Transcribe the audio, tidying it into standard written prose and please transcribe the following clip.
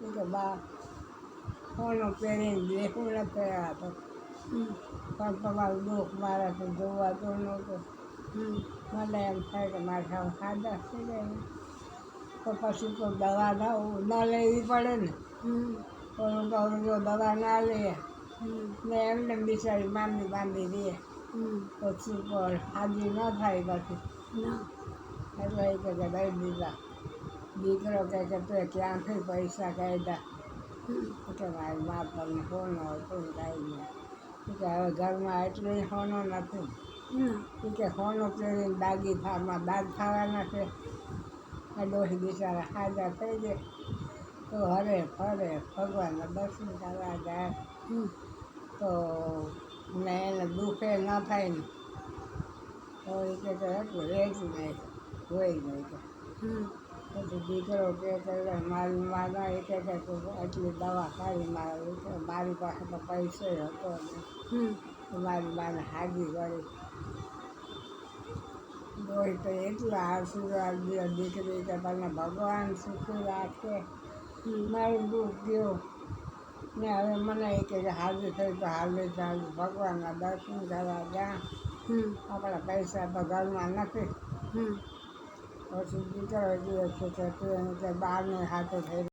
એ કે બા સોનું પહેરીને દેખું ન કર્યા તો પણ તમારું દુઃખ મારાથી જોવાતું નહોતું. મને એમ થાય કે મારે સાવ સાદા થઈ જાય તો પછી તો દવા ન લેવી પડે ને. થોડું થોડું જો દવા ના લે ને એમને બિચારી માંદી માંદી રહે પછી પણ હાજી ન થાય પછી. એટલે એ કે દઈ દીધા. દીકરો કહે કે તે ક્યાંથી પૈસા કાઢ્યા? કે મારી મા તમને સોનું હતું ને કાંઈ નહીં. કે હવે ઘરમાં એટલું સોનું નથી. કે સોનું પહેરીને દાગી થામાં દાગ થવાના છે. આ ડોશી બિચારા સાજા થઈ જાય તો હરે ફરે ભગવાનના દર્શન કરવા જાય તો ને એને દુઃખે ન થાય ને તો એ કે એટલું રહેતું નહીં હોય નહીં કે પછી દીકરો કે મારી માના એ કે એટલી દવા ખાવી મારી પાસે તો પૈસો હતો નહીં. મારી માને હાજી કરી ડોહી તો એટલા આશીર્વાદ દે દીકરી કે તને ભગવાન સુખી રાખે. મારું દુઃખ ગયું ને હવે મને એ કે હાજર થઈ તો હાલી ચાલુ ભગવાનના દર્શન કરવા જ્યાં આપણા પૈસા તો ઘરમાં નથી. પછી દીકરો કહે છે કે તું એને કે બહારને હાથે થઈ